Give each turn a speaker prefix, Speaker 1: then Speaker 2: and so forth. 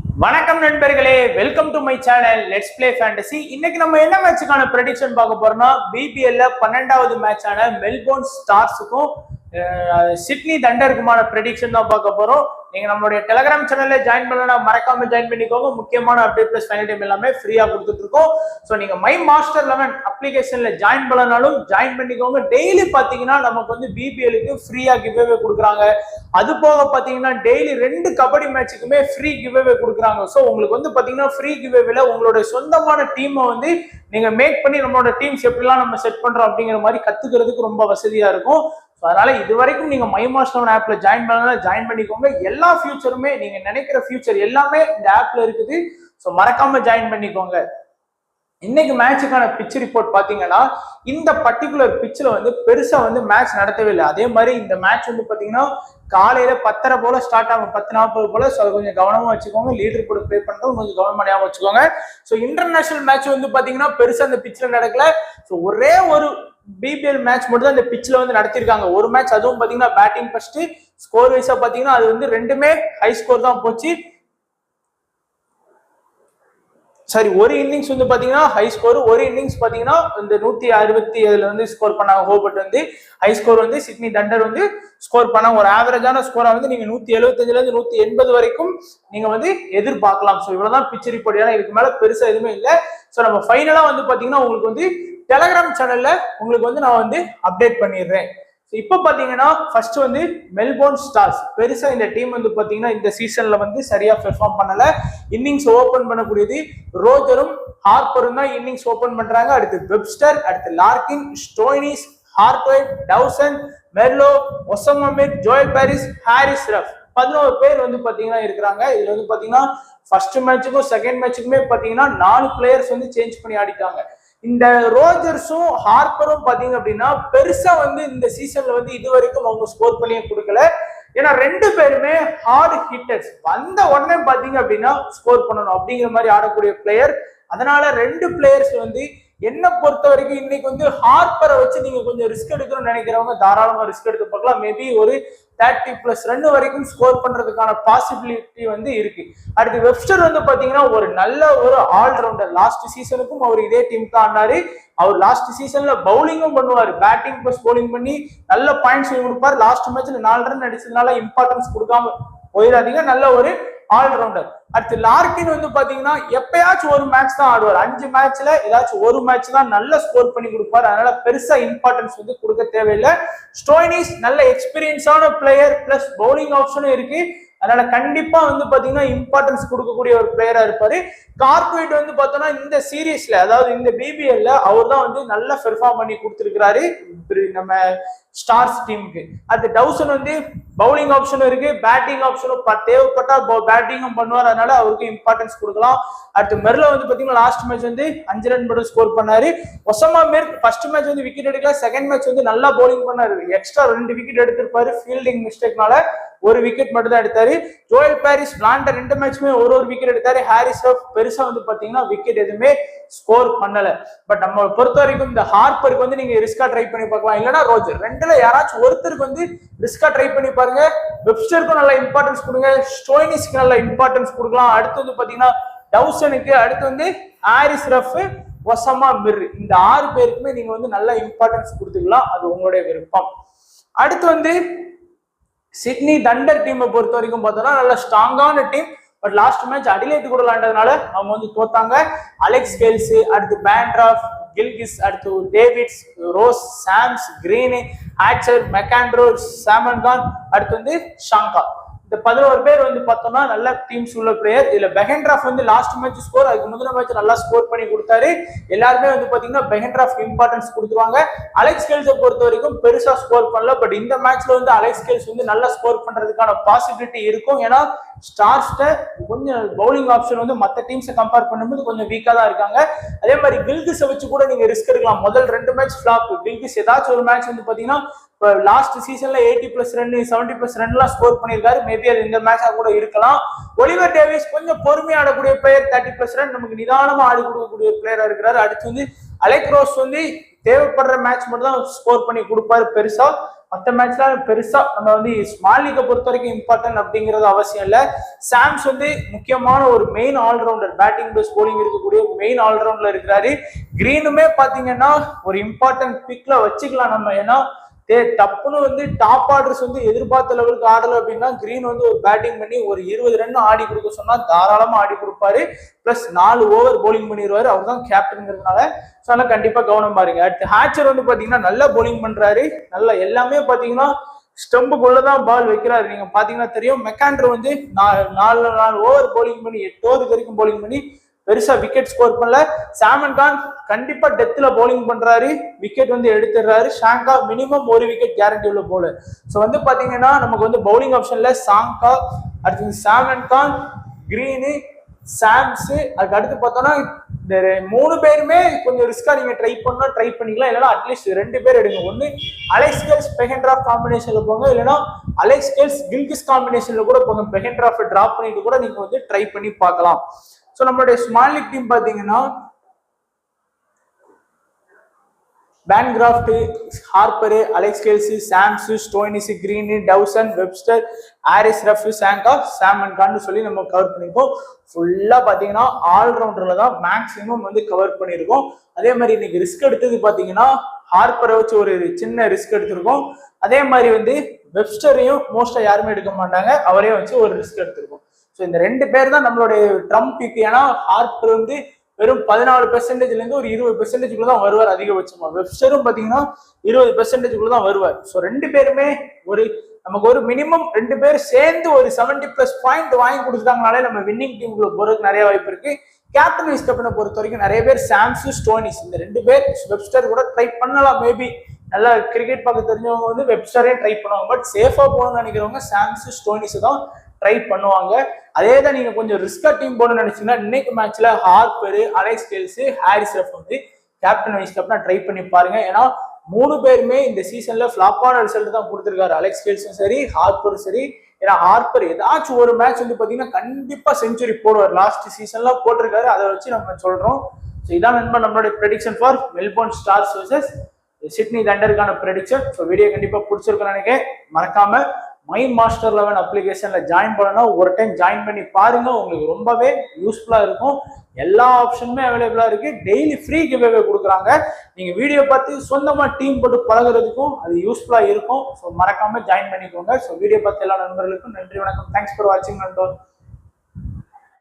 Speaker 1: வணக்கம் நண்பர்களே, welcome to my channel let's play fantasy. இன்னைக்கு நம்ம என்ன மேட்சுக்கான ப்ரெடிக்ஷன் பார்க்க போறோம்னா, பிபிஎல்ல 12வது மேட்சான மெல்போர்ன் ஸ்டார்ஸுக்கும் சிட்னி தண்டருக்குமான ப்ரெடிக்ஷன் தான் பார்க்க போறோம். நீங்க நம்மளுடைய டெலிகிராம் சேனல்ல ஜாயின் பண்ணலாம், மறக்காம ஜாயின் பண்ணிக்கோங்க. முக்கியமான அப்டேட் பிளஸ் ஃபைனல் டைம் எல்லாமே ஃப்ரீயா கொடுத்துட்டு இருக்கோம். ஸோ நீங்க மை மாஸ்டர் 11 அப்ளிகேஷன்ல ஜாயின் பண்ணனாலும் ஜாயின் பண்ணிக்கோங்க. டெய்லி பாத்தீங்கன்னா நமக்கு வந்து பிபிஎலுக்கு ஃப்ரீயா கிவ்அவே கொடுக்குறாங்க. அது போக பாத்தீங்கன்னா டெய்லி 2 கபடி மேட்சுக்குமே ஃப்ரீ கிவ்அவே கொடுக்குறாங்க. ஸோ உங்களுக்கு வந்து பாத்தீங்கன்னா ஃப்ரீ கிவ்அவேல உங்களோட சொந்தமான டீமை வந்து நீங்க மேக் பண்ணி நம்மளோட டீம்ஸ் எப்படிலாம் நம்ம செட் பண்றோம் அப்படிங்கிற மாதிரி கத்துக்கிறதுக்கு ரொம்ப வசதியா இருக்கும். அதனால இது வரைக்கும் நீங்க மை மாஸ்டர் ஆப்ல ஜாயின் பண்ணலாம், ஜாயின் பண்ணிக்கோங்க. எல்லா ஃபியூச்சருமே நீங்க நினைக்கிற ஃபியூச்சர் எல்லாமே இந்த ஆப்ல இருக்குது. ஸோ மறக்காம ஜாயின் பண்ணிக்கோங்க. இன்னைக்கு மேட்சுக்கான பிச் ரிப்போர்ட் பாத்தீங்கன்னா, இந்த பர்டிகுலர் பிச்சில் வந்து பெருசா வந்து மேட்ச் நடத்தவே இல்லை. அதே மாதிரி இந்த மேட்ச் வந்து பாத்தீங்கன்னா காலையில 10:30 போல ஸ்டார்ட் ஆகும், 10:40 போல. ஸோ அதை கொஞ்சம் கவனமா வச்சுக்கோங்க. லீடர் கூட ப்ளே பண்றோம், கொஞ்சம் கவனமா ஞாபகம் வச்சுக்கோங்க. ஸோ இன்டர்நேஷனல் மேட்ச் வந்து பாத்தீங்கன்னா பெருசா அந்த பிச்சில் நடக்கல. ஸோ ஒரே ஒரு பிபிஎல் மேட்ச் மட்டும் தான் இந்த பிச்சில் வந்து நடத்திருக்காங்க. ஒரு மேட்ச், அதுவும் பாத்தீங்கன்னா பேட்டிங் ஃபர்ஸ்ட். ஸ்கோர் வைஸா பாத்தீங்கன்னா அது வந்து ரெண்டுமே ஹை ஸ்கோர் தான் போச்சு. சரி, ஒரு இன்னிங்ஸ் வந்து பாத்தீங்கன்னா ஹை ஸ்கோர், ஒரு இன்னிங்ஸ் பாத்தீங்கன்னா இந்த 167 வந்து ஸ்கோர் பண்ணாங்க. ஹோபர்ட் வந்து ஹை ஸ்கோர் வந்து சிட்னி தண்டர் வந்து ஸ்கோர் பண்ணாங்க. ஒரு ஆவரேஜான ஸ்கோரா வந்து நீங்க 175 இருந்து 180 வரைக்கும் நீங்க வந்து எதிர்பார்க்கலாம். ஸோ இவ்வளவுதான் பிச் ரிப்போர்ட். ஏன்னா இதுக்கு மேல பெருசா எதுவுமே இல்லை. ஸோ நம்ம ஃபைனலா வந்து பாத்தீங்கன்னா உங்களுக்கு வந்து டெலிகிராம் சேனல்ல உங்களுக்கு வந்து நான் வந்து அப்டேட் பண்ணிடுறேன். இப்ப பாத்தீங்கன்னா ஃபர்ஸ்ட் வந்து மெல்போர்ன் ஸ்டார்ஸ். பெருசா இந்த டீம் வந்து பாத்தீங்கன்னா இந்த சீசன்ல வந்து சரியா பெர்ஃபார்ம் பண்ணல. இன்னிங்ஸ் ஓபன் பண்ணக்கூடியது ரோஜரும் ஹார்பரும் தான் இன்னிங்ஸ் ஓபன் பண்றாங்க. அடுத்து வெப்ஸ்டர், அடுத்து Larkin, Stoinis, ஹார்ட்வைட், Dawson, மெர்லோ, ஒசமமிட், Joel Paris, Harris rough 11 பேர் வந்து பாத்தீங்கன்னா இருக்கிறாங்க. இதுல வந்து பாத்தீங்கன்னா ஃபர்ஸ்ட் மேட்சுக்கும் செகண்ட் மேட்சுக்குமே பாத்தீங்கன்னா 4 பிளேயர்ஸ் வந்து சேஞ்ச் பண்ணி ஆடிட்டாங்க. இந்த ரோஜர்ஸும் ஹார்பரும் பாத்தீங்க அப்படின்னா பெருசா வந்து இந்த சீசன்ல வந்து இது வரைக்கும் அவங்க ஸ்கோர் பண்ணியே கொடுக்கல. ஏன்னா 2 பேருமே ஹார்ட் ஹிட்டர்ஸ். வந்த உடனே பாத்தீங்க அப்படின்னா ஸ்கோர் பண்ணணும் அப்படிங்கிற மாதிரி ஆடக்கூடிய பிளேயர். அதனால 2 பிளேயர்ஸ் வந்து என்ன பொறுத்த வரைக்கும் இன்னைக்கு வந்து ஹார்பரை வச்சு நீங்க கொஞ்சம் ரிஸ்க் எடுக்கணும்னு நினைக்கிறவங்க தாராளமா ரிஸ்க் எடுத்து பார்க்கலாம். மேபி ஒரு 30+ ரன் வரைக்கும் ஸ்கோர் பண்றதுக்கான பாசிபிலிட்டி வந்து இருக்கு. அடுத்து வெப்ஸ்டர் வந்து பாத்தீங்கன்னா ஒரு நல்ல ஒரு ஆல்ரவுண்டர். லாஸ்ட் சீசனுக்கும் அவர் இதே டீம் தான் ஆனாரு. அவர் லாஸ்ட் சீசன்ல பவுலிங்கும் பண்ணுவாரு, பேட்டிங் பிளஸ் பவுலிங் பண்ணி நல்ல பாயிண்ட்ஸ் கொடுப்பாரு. லாஸ்ட் மேட்ச்ல 4 ரன் அடிச்சதுனால இம்பார்ட்டன்ஸ் கொடுக்காம போயிடாதீங்க. நல்ல ஒரு ஆல்ரவுண்டர். அடுத்து லார்கின் வந்து பாத்தீங்கன்னா எப்பயாச்சும் ஒரு மேட்ச் தான் ஆடுவார். 5 மேட்ச்ல ஏதாச்சும் ஒரு மேட்ச் தான் நல்ல ஸ்கோர் பண்ணி கொடுப்பாரு. அதனால பெருசா இம்பார்ட்டன்ஸ் வந்து கொடுக்க தேவையில்லை. ஸ்டோய்னிஸ் நல்ல எக்ஸ்பீரியன்ஸான பிளேயர், பிளஸ் பவுலிங் ஆப்ஷனும் இருக்கு. அதனால கண்டிப்பா வந்து பாத்தீங்கன்னா இம்பார்ட்டன்ஸ் கொடுக்கக்கூடிய ஒரு பிளேயரா இருப்பாரு. கார்பரேட் வந்து பார்த்தோம்னா இந்த சீரீஸ்ல, அதாவது இந்த பிபிஎல்ல அவர் தான் வந்து நல்லா பெர்ஃபார்ம் பண்ணி கொடுத்துருக்கிறாரு நம்ம ஸ்டார்ஸ் டீமுக்கு. அது டவுசன் வந்து பவுலிங் ஆப்ஷனும் இருக்கு, பேட்டிங் ஆப்ஷனும் தேவைப்பட்டா பேட்டிங்கும் பண்ணுவார். அதனால அவருக்கு இம்பார்ட்டன்ஸ் கொடுக்கலாம். அடுத்து மெர்லோ வந்து பாத்தீங்கன்னா லாஸ்ட் மேட்ச் வந்து 5 ரன் மட்டும் ஸ்கோர் பண்ணாரு. ஒசமா மிர் ஃபர்ஸ்ட் மேட்ச் வந்து விக்கெட் எடுக்கல, செகண்ட் மேட்ச் வந்து நல்லா பவுலிங் பண்ணாரு. எக்ஸ்ட்ரா 2 விக்கெட் எடுத்திருப்பாரு. ஃபீல்டிங் மிஸ்டேக்னால ஒரு விக்கெட் மட்டும் தான் எடுத்தாரு. ஜோயல் பாரிஸ் விளாண்ட 2 மேட்சுமே ஒரு விக்கெட் எடுத்தாரு. ஹாரிஸ் ரஃப் பெருசா வந்து பாத்தீங்கன்னா விக்கெட் எதுவுமே ஸ்கோர் பண்ணல. பட் நம்ம பொறுத்த வரைக்கும் இந்த ஹார்பருக்கு வந்து நீங்க ரிஸ்கா ட்ரை பண்ணி பார்க்கலாம், இல்லைன்னா ரோஜர். 2ல யாராச்சும் ஒருத்தருக்கு வந்து ரிஸ்கா ட்ரை பண்ணி பாருங்க. வெப்ஸ்டருக்கும் நல்ல இம்பார்ட்டன்ஸ் கொடுங்க, ஸ்டோய்னிஸ்க்கு நல்ல இம்பார்ட்டன்ஸ் கொடுக்கலாம். அடுத்து வந்து பாத்தீங்கன்னா டவுசனுக்கு, அடுத்து வந்து ஹாரிஸ் ரஃப், ஒசமா மிர், இந்த 6 பேருக்குமே நீங்க வந்து நல்ல இம்பார்ட்டன்ஸ் கொடுத்துக்கலாம். அது உங்களுடைய விருப்பம். அடுத்து வந்து சிட்னி தண்டர் டீமை பொறுத்த வரைக்கும் பார்த்தோம்னா நல்ல ஸ்ட்ராங்கான team. But last match Adelaide கூட விளையாண்டதுனால அவங்க வந்து தோத்தாங்க. அலெக்ஸ் கேல்ஸ், அடுத்து பேண்ட்ராஃப், கில்கிஸ், அடுத்து டேவிட்ஸ், ரோஸ், சாம்ஸ், கிரீன், ஆச்சர், மெக்காண்ட்ரோ, சாமன் கான், அடுத்து வந்து ஷாங்கா. இந்த 11 பேர் வந்து பார்த்தோம்னா நல்ல டீம்ஸ் உள்ள பிளேயர். இதுல பெஹென்ட்ராஃப் வந்து லாஸ்ட் மேட்ச் ஸ்கோர், அதுக்கு முந்தின மேட்ச் நல்லா ஸ்கோர் பண்ணி கொடுத்தாரு. எல்லாருமே வந்து பாத்தீங்கன்னா பெஹென்ட்ராஃப் இம்பார்ட்டன்ஸ் கொடுத்துருவாங்க. அலெக்ஸ் கேல்ஸை பொறுத்த வரைக்கும் பெருசா ஸ்கோர் பண்ணல. பட் இந்த மேட்ச்ல வந்து அலெக்ஸ் கேல்ஸ் வந்து நல்லா ஸ்கோர் பண்றதுக்கான பாசிபிலிட்டி இருக்கும். ஏன்னா ஸ்டார்ஸ்ட கொஞ்சம் பவுலிங் ஆப்ஷன் வந்து மற்ற டீம்ஸை கம்பேர் பண்ணும்போது கொஞ்சம் வீக்கா தான் இருக்காங்க. அதே மாதிரி கில்கிஸை வச்சு கூட நீங்க ரிஸ்க் எடுக்கலாம். முதல் 2 மேட்ச் ஃபிளாப். கில்கிஸ் ஏதாச்சும் ஒரு மேட்ச் வந்து பாத்தீங்கன்னா லாஸ்ட் சீசன்ல 80+ ரன் 70+ ரன்லாம் ஸ்கோர் பண்ணியிருக்காரு. மேபி அது இந்த மேட்சா கூட இருக்கலாம். ஒலிவர் டேவிஸ் கொஞ்சம் பொறுமையா ஆடக்கூடிய பிளேயர், 30+ ரன் நமக்கு நிதானமா ஆடி கொடுக்கக்கூடிய பிளேயரா இருக்கிறாரு. அடுத்து வந்து அலெக் ரோஸ் வந்து தேவைப்படுற மேட்ச் மட்டும் தான் ஸ்கோர் பண்ணி கொடுப்பாரு பெருசா. மற்ற மேட்ச்ல பெருசா நம்ம வந்து ஸ்மால் லீக்கை பொறுத்த வரைக்கும் இம்பார்ட்டன்ட் அப்படிங்கிறது அவசியம் இல்லை. சாம்ஸ் வந்து முக்கியமான ஒரு main allrounder, batting plus bowling இருக்கக்கூடிய மெயின் ஆல்ரவுண்டர்ல இருக்கிறாரு. கிரீனுமே பாத்தீங்கன்னா ஒரு இம்பார்ட்டன்ட் பிக்ல வச்சுக்கலாம் நம்ம. ஏன்னா டப்புன்னு வந்து டாப் ஆர்டர்ஸ் வந்து எதிர்பார்த்த லெவலுக்கு ஆடல அப்படின்னா கிரீன் வந்து ஒரு பேட்டிங் பண்ணி ஒரு 20 ரன் ஆடி கொடுக்க சொன்னா தாராளமா ஆடி கொடுப்பாரு. பிளஸ் 4 ஓவர் போலிங் பண்ணிடுவாரு. அவர் தான் கேப்டன்ங்கிறதுனால ஸோ அதெல்லாம் கண்டிப்பா கவனம் பாருங்க. அடுத்து ஹேச்சர் வந்து பாத்தீங்கன்னா நல்லா போலிங் பண்றாரு. நல்லா எல்லாமே பாத்தீங்கன்னா ஸ்டம்புக்குள்ளதான் பால் வைக்கிறாரு. நீங்க பாத்தீங்கன்னா தெரியும். மெக்காண்டர் வந்து 4 ஓவர் போலிங் பண்ணி 8 ஓவர் வரைக்கும் போலிங் பண்ணி பெருசா விக்கெட் ஸ்கோர் பண்ணல. சாமன் கான் கண்டிப்பா டெத்ல போலிங் பண்றாரு, விக்கெட் வந்து எடுத்துடுறாரு. ஷாங்கா மினிமம் ஒரு விக்கெட் கேரண்டி உள்ள போல. ஸோ வந்து பாத்தீங்கன்னா நமக்கு வந்து பவுலிங் ஆப்ஷன்ல சாங்கா, அடுத்து சாமன் கான், கிரீனு, சாம்ஸ், அதுக்கு அடுத்து பார்த்தோம்னா இந்த 3 பேருமே கொஞ்சம் ரிஸ்கா நீங்க ட்ரை பண்ணிக்கலாம். இல்லைன்னா அட்லீஸ்ட் 2 பேர் எடுங்க. ஒன்னு அலெக்ஸ் கேல்ஸ் பெஹென்ட்ராஃப் காம்பினேஷன்ல போங்க, இல்லைன்னா அலெக்ஸ் கேல்ஸ் கில்கிஸ் காம்பினேஷன்ல கூட போங்க. பெஹென்ட்ராஃப் டிராப் பண்ணிட்டு கூட நீங்க வந்து ட்ரை பண்ணி பார்க்கலாம். ஸோ நம்மளுடைய ஸ்மால் லீக் டீம் பாத்தீங்கன்னா Bancroft, Harper, Alex Hales, Sams, Stoinis, Green, Dawson, Webster, Haris Rauf, Sangha, Usman கான்னு சொல்லி நம்ம கவர் பண்ணிருக்கோம். ஃபுல்லா பாத்தீங்கன்னா ஆல்ரவுண்டர்ல தான் மேக்சிமம் வந்து கவர் பண்ணியிருக்கோம். அதே மாதிரி இன்னைக்கு ரிஸ்க் எடுத்தது பாத்தீங்கன்னா ஹார்பரை வச்சு ஒரு சின்ன ரிஸ்க் எடுத்திருக்கோம். அதே மாதிரி வந்து வெப்ஸ்டரையும் மோஸ்டா யாருமே எடுக்க மாட்டாங்க, அவரையும் வச்சு ஒரு ரிஸ்க் எடுத்திருக்கோம். ஸோ இந்த 2 பேர் தான் நம்மளுடைய ட்ரம்ப் பிக். ஏன்னா ஹார்பர் வந்து வெறும் 14% இருந்து ஒரு 20% தான் வருவார் அதிகபட்சமா. வெப்ஸ்டரும் பாத்தீங்கன்னா 20% தான் வருவார். ஸோ 2 பேருமே நமக்கு ஒரு மினிமம் 2 பேர் சேர்ந்து ஒரு 70+ பாயிண்ட் வாங்கி கொடுத்துட்டாங்கனாலே நம்ம வின்னிங் டீமுக்குள்ள போறதுக்கு நிறைய வாய்ப்பு இருக்கு. கேப்டன் வைஸ் கேப்டனை பொறுத்த வரைக்கும் நிறைய பேர் சாம்ஸ், ஸ்டோனிஸ், இந்த 2 பேர் வெப்ஸ்டர் கூட ட்ரை பண்ணலாம். மேபி நல்லா கிரிக்கெட் பார்க்க தெரிஞ்சவங்க வந்து வெப்ஸ்டரே ட்ரை பண்ணுவாங்க. பட் சேஃபா போகணும்னு நினைக்கிறவங்க சாம்ஸ், ஸ்டோனிஸ் தான் ட்ரை பண்ணுவாங்க. அதே தான் நீங்க கொஞ்சம் ரிஸ்கா டீம் போகணும்னு நினைச்சீங்கன்னா இன்னைக்கு மேட்ச்ல Harper, Alex Hales, Haris Rauf வந்து கேப்டன் வைஸ் கேப்டனா ட்ரை பண்ணி பாருங்க. ஏன்னா 3 பேருமே இந்த சீசன்ல ஃபிளாப்பான ரிசல்ட் தான் கொடுத்திருக்காரு. அலெக்ஸ் கேல்ஸும் சரி, ஹார்பரும் சரி. ஏன்னா ஹார்பர் ஏதாச்சும் ஒரு மேட்ச் வந்து பாத்தீங்கன்னா கண்டிப்பா செஞ்சுரி போடுவார். லாஸ்ட் சீசன்ல போட்டிருக்காரு. அதை வச்சு நம்ம சொல்றோம். ஸோ இதான் நண்பன் நம்மளுடைய prediction for Melbourne Stars versus Sydney தண்டருக்கான ப்ரெடிக்ஷன். ஸோ வீடியோ கண்டிப்பா பிடிச்சிருக்குன்னு நினைக்கிறேன். மறக்காம மை மாஸ்டர் 11 அப்ளிகேஷன்ல ஜாயின் பண்ணணும். ஒரு டைம் ஜாயின் பண்ணி பாருங்க, உங்களுக்கு ரொம்பவே யூஸ்ஃபுல்லா இருக்கும். எல்லா ஆப்ஷனுமே அவைலபிளா இருக்கு. டெய்லி ஃப்ரீ கிவ்அவே கொடுக்குறாங்க. நீங்க வீடியோ பார்த்து சொந்தமா டீம் போட்டு பழகுறதுக்கும் அது யூஸ்ஃபுல்லா இருக்கும். ஸோ மறக்காம ஜாயின் பண்ணிக்கோங்க. ஸோ வீடியோ பார்த்து எல்லா நண்பர்களுக்கும் நன்றி, வணக்கம். தேங்க்ஸ் ஃபார் வாட்சிங் நண்பர்.